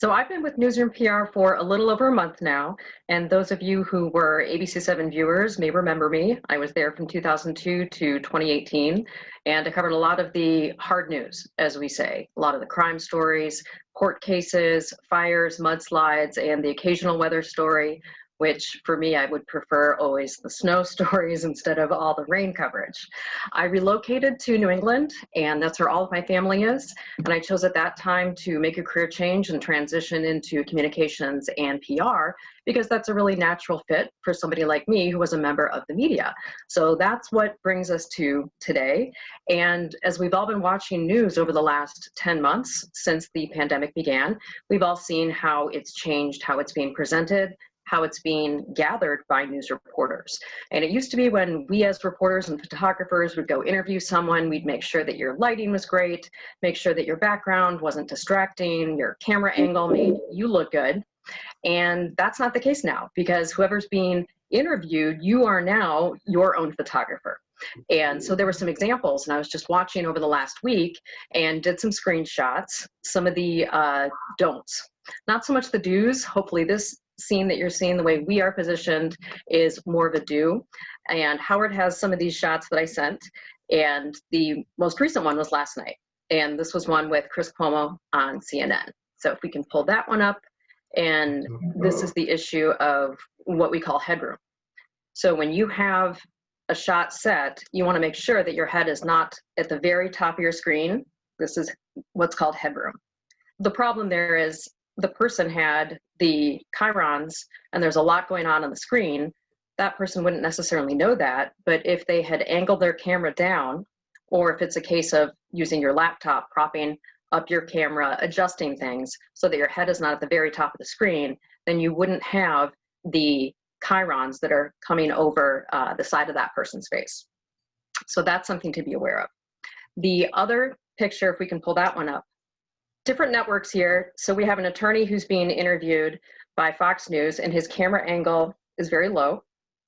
So I've been with Newsroom PR for a little over a month now, and those of you who were ABC7 viewers may remember me. I was there from 2002 to 2018, and I covered a lot of the hard news, as we say, a lot of the crime stories, court cases, fires, mudslides, and the occasional weather story, which for me, I would prefer always the snow stories instead of all the rain coverage. I relocated to New England, and that's where all of my family is. And I chose at that time to make a career change and transition into communications and PR, because that's a really natural fit for somebody like me who was a member of the media. So that's what brings us to today. And as we've all been watching news over the last 10 months since the pandemic began, we've all seen how it's changed, how it's being presented, how it's being gathered by news reporters. And it used to be when we as reporters and photographers would go interview someone, we'd make sure that your lighting was great, make sure that your background wasn't distracting, your camera angle made you look good. And that's not the case now, because whoever's being interviewed, you are now your own photographer. And so there were some examples, and I was just watching over the last week and did some screenshots, some of the don'ts. Not so much the do's. Hopefully this scene that you're seeing, the way we are positioned, is more of a do. And Howard has some of these shots that I sent, and the most recent one was last night. And this was one with Chris Cuomo on CNN. So if we can pull that one up, and this is the issue of what we call headroom. So when you have a shot set, you want to make sure that your head is not at the very top of your screen. This is what's called headroom. The problem there is the person had the chyrons and there's a lot going on the screen. That person wouldn't necessarily know that, but if they had angled their camera down, or if it's a case of using your laptop, propping up your camera, adjusting things so that your head is not at the very top of the screen, then you wouldn't have the chyrons that are coming over the side of that person's face. So that's something to be aware of. The other picture, if we can pull that one up, different networks here. So we have an attorney who's being interviewed by Fox News, and his camera angle is very low.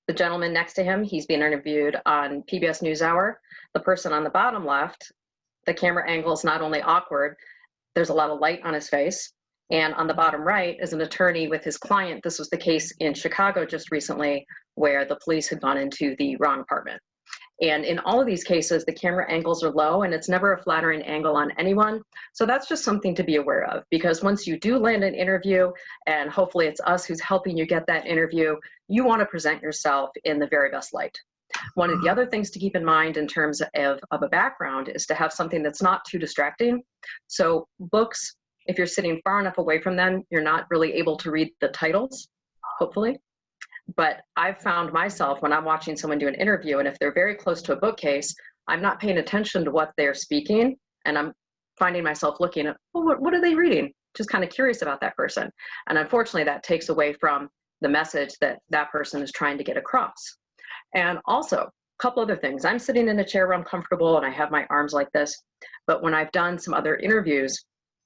The gentleman next to him, he's being interviewed on PBS NewsHour. The person on the bottom left, the camera angle is not only awkward, there's a lot of light on his face. And on the bottom right is an attorney with his client. This was the case in Chicago just recently, where the police had gone into the wrong apartment. And in all of these cases, the camera angles are low, and it's never a flattering angle on anyone. So that's just something to be aware of, because once you do land an interview, and hopefully it's us who's helping you get that interview, you want to present yourself in the very best light. One of the other things to keep in mind in terms of a background is to have something that's not too distracting. So books, if you're sitting far enough away from them, you're not really able to read the titles, hopefully. But I've found myself when I'm watching someone do an interview, and if they're very close to a bookcase, I'm not paying attention to what they're speaking, and I'm finding myself looking at, well, what are they reading? Just kind of curious about that person. And unfortunately, that takes away from the message that that person is trying to get across. And also, a couple other things. I'm sitting in a chair where I'm comfortable and I have my arms like this, but when I've done some other interviews,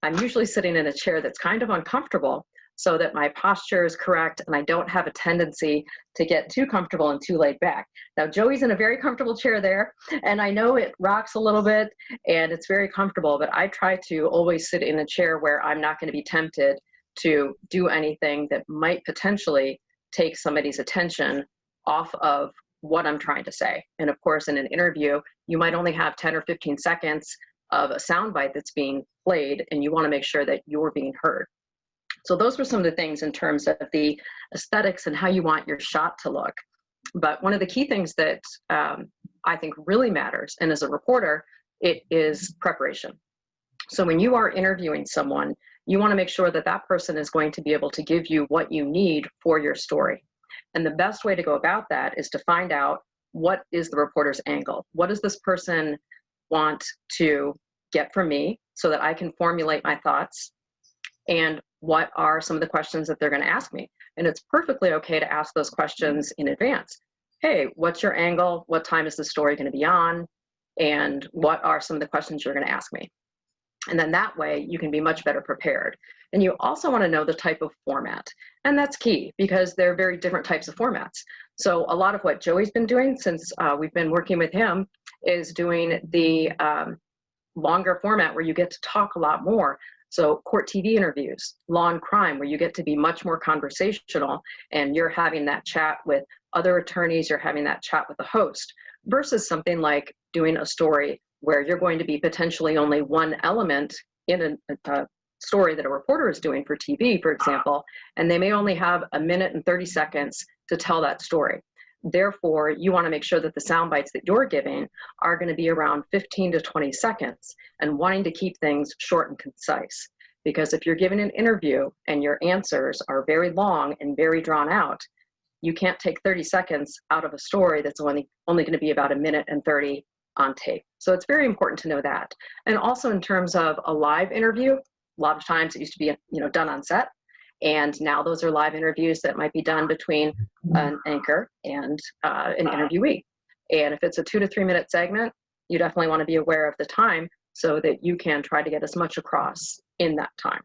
I'm usually sitting in a chair that's kind of uncomfortable, so that my posture is correct and I don't have a tendency to get too comfortable and too laid back. Now, Joey's in a very comfortable chair there, and I know it rocks a little bit and it's very comfortable, but I try to always sit in a chair where I'm not going to be tempted to do anything that might potentially take somebody's attention off of what I'm trying to say. And of course, in an interview, you might only have 10 or 15 seconds of a soundbite that's being played, and you want to make sure that you're being heard. So those were some of the things in terms of the aesthetics and how you want your shot to look. But one of the key things that I think really matters, and as a reporter, it is preparation. So when you are interviewing someone, you want to make sure that that person is going to be able to give you what you need for your story. And the best way to go about that is to find out, what is the reporter's angle? What does this person want to get from me so that I can formulate my thoughts? And what are some of the questions that they're going to ask me? And it's perfectly okay to ask those questions in advance. Hey, what's your angle? What time is the story going to be on? And what are some of the questions you're going to ask me? And then that way you can be much better prepared. And you also want to know the type of format. And that's key, because there are very different types of formats. So a lot of what Joey's been doing since we've been working with him is doing the longer format where you get to talk a lot more. So court TV interviews, law and crime, where you get to be much more conversational and you're having that chat with other attorneys, you're having that chat with the host, versus something like doing a story where you're going to be potentially only one element in a story that a reporter is doing for TV, for example, and they may only have a minute and 30 seconds to tell that story. Therefore, you want to make sure that the sound bites that you're giving are going to be around 15 to 20 seconds and wanting to keep things short and concise. Because if you're giving an interview and your answers are very long and very drawn out, you can't take 30 seconds out of a story that's only going to be about a minute and 30 on tape. So it's very important to know that. And also in terms of a live interview, a lot of times it used to be done on set. And now those are live interviews that might be done between an anchor and an interviewee. And if it's a 2 to 3 minute segment, you definitely want to be aware of the time so that you can try to get as much across in that time.